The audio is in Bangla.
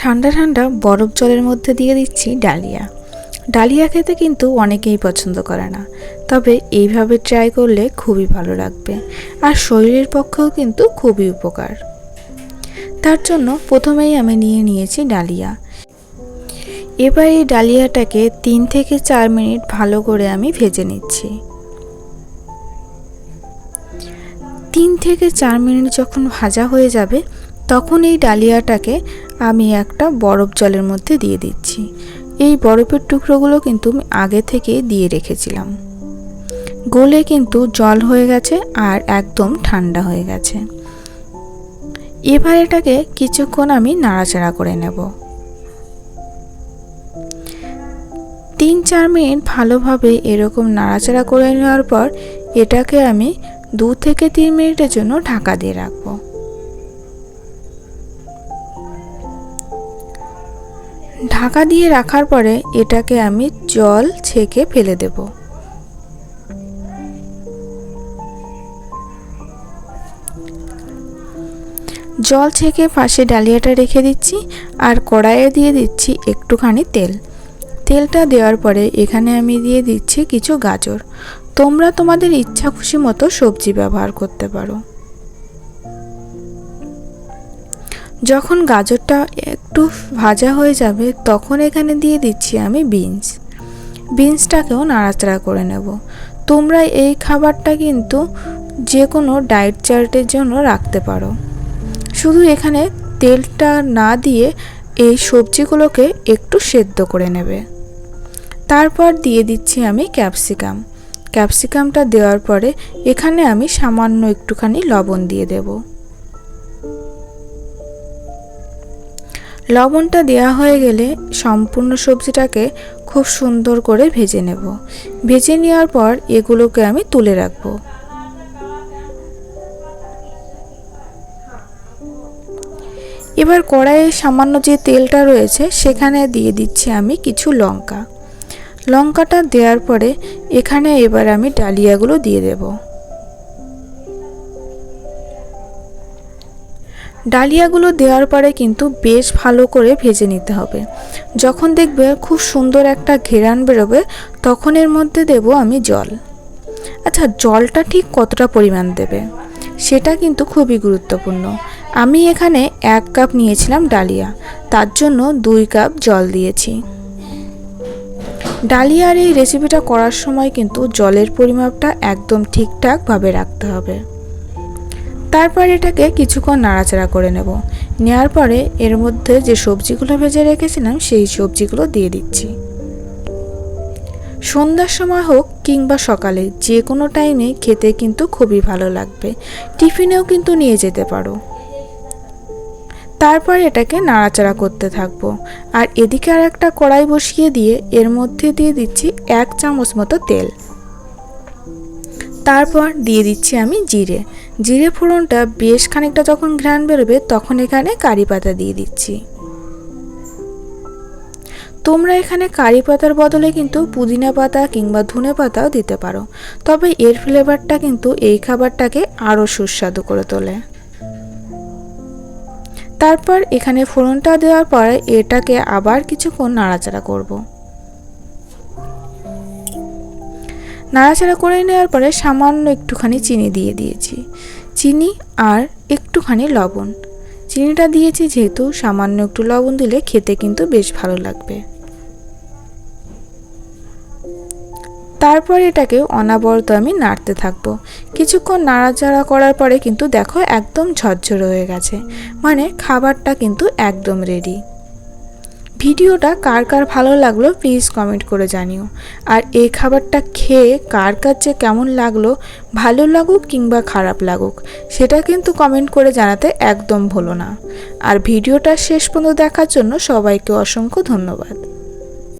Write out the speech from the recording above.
ঠান্ডা ঠান্ডা বরফ জলের মধ্যে দিয়ে দিচ্ছি ডালিয়া। ডালিয়া খেতে কিন্তু অনেকেই পছন্দ করে না, তবে এইভাবে ট্রাই করলে খুবই ভালো লাগবে আর শরীরের পক্ষেও কিন্তু খুবই উপকার। তার জন্য প্রথমেই আমি নিয়েছি ডালিয়া। এবার এই ডালিয়াটাকে 3 থেকে 4 মিনিট ভালো করে আমি ভেজে নিচ্ছি। 3 থেকে 4 মিনিট যখন ভাজা হয়ে যাবে তখন এই ডালিয়াটাকে আমি একটা বরফ জলের মধ্যে দিয়ে দিচ্ছি। এই বরফের টুকরোগুলো কিন্তু আমি আগে থেকে দিয়ে রেখেছিলাম, গলে কিন্তু জল হয়ে গেছে আর একদম ঠান্ডা হয়ে গেছে। এবার এটাকে কিছুক্ষণ আমি নাড়াচাড়া করে নেব। 3-4 মিনিট ভালোভাবে এরকম নাড়াচাড়া করে নেওয়ার পর এটাকে আমি 2 থেকে 3 মিনিটের জন্য ঢাকা দিয়ে রাখবো। ঢাকা দিয়ে রাখার পরে এটাকে আমি জল ছেঁকে ফেলে দেব। জল ছেঁকে পাশে ডালিয়াটা রেখে দিচ্ছি আর কড়াইয়ে দিয়ে দিচ্ছি একটুখানি তেল। তেলটা দেওয়ার পরে এখানে আমি দিয়ে দিচ্ছি কিছু গাজর। তোমরা তোমাদের ইচ্ছা খুশি মতো সবজি ব্যবহার করতে পারো। যখন গাজরটা একটু ভাজা হয়ে যাবে তখন এখানে দিয়ে দিচ্ছি আমি বিনসটাকেও নাড়াচাড়া করে নেব। তোমরা এই খাবারটা কিন্তু যে কোনো ডায়েট চার্টের জন্য রাখতে পারো। শুধু এখানে তেলটা না দিয়ে এই সবজিগুলোকে একটু সেদ্ধ করে নেবে। তারপর দিয়ে দিচ্ছি আমি ক্যাপসিকামটা দেওয়ার পরে এখানে আমি সামান্য একটুখানি লবণ দিয়ে দেব। লবণটা দেওয়া হয়ে গেলে সম্পূর্ণ সবজিটাকে খুব সুন্দর করে ভেজে নেব। ভেজে নেওয়ার পর এগুলোকে আমি তুলে রাখবো। এবার কড়াইয়ে সামান্য যে তেলটা রয়েছে সেখানে দিয়ে দিচ্ছি আমি কিছু লঙ্কাটা দেওয়ার পরে এখানে এবার আমি ডালিয়াগুলো দিয়ে দেব। ডালিয়াগুলো দেওয়ার পরে কিন্তু বেশ ভালো করে ভেজে নিতে হবে। যখন দেখবে খুব সুন্দর একটা ঘেরান বেরোবে তখন এর মধ্যে দেব আমি জল। আচ্ছা, জলটা ঠিক কতটা পরিমাণ দেবে সেটা কিন্তু খুবই গুরুত্বপূর্ণ। আমি এখানে 1 কাপ নিয়েছিলাম ডালিয়া, তার জন্য 2 কাপ জল দিয়েছি। ডালিয়ার এই রেসিপিটা করার সময় কিন্তু জলের পরিমাপটা একদম ঠিকঠাকভাবে রাখতে হবে। তারপর এটাকে কিছুক্ষণ নাড়াচাড়া করে নেওয়ার পরে এর মধ্যে যে সবজিগুলো ভেজে রেখেছিলাম সেই সবজিগুলো দিয়ে দিচ্ছি। সন্ধ্যার সময় হোক কিংবা সকালে যে কোনো টাইমে খেতে কিন্তু খুবই ভালো লাগবে। টিফিনেও কিন্তু নিয়ে যেতে পারো। তারপর এটাকে নাড়াচাড়া করতে থাকবো আর এদিকে আর একটা কড়াই বসিয়ে দিয়ে এর মধ্যে দিয়ে দিচ্ছি 1 চামচ মতো তেল। তারপর দিয়ে দিচ্ছি আমি জিরে ফোড়নটা বেশ খানিকটা যখন ঘ্রাণ বেরোবে তখন এখানে কারি পাতা দিয়ে দিচ্ছি। তোমরা এখানে কারি পাতার বদলে কিন্তু পুদিনা পাতা কিংবা ধনে পাতাও দিতে পারো, তবে এর ফ্লেভারটা কিন্তু এই খাবারটাকে আরও সুস্বাদু করে তোলে। তারপর এখানে ফোড়নটা দেওয়ার পরে এটাকে আবার কিছুক্ষণ নাড়াচাড়া করব। নাড়াচাড়া করে নেওয়ার পরে সামান্য একটুখানি চিনি দিয়ে দিয়েছি। চিনি আর একটুখানি লবণ। চিনিটা দিয়েছি যেহেতু সামান্য একটু লবণ দিলে খেতে কিন্তু বেশ ভালো লাগবে। তারপর এটাকে অনবরত আমি নাড়তে থাকবো। কিছুক্ষণ নাড়াচাড়া করার পরে কিন্তু দেখো একদম ঝরঝরে হয়ে গেছে, মানে খাবারটা কিন্তু একদম রেডি। ভিডিওটা কার কার ভালো লাগলো প্লিজ কমেন্ট করে জানিও। আর এই খাবারটা খেয়ে কার কাছে কেমন লাগলো, ভালো লাগুক কিংবা খারাপ লাগুক সেটা কিন্তু কমেন্ট করে জানাতে একদম ভুলো না। আর ভিডিওটা শেষ পর্যন্ত দেখার জন্য সবাইকে অসংখ্য ধন্যবাদ।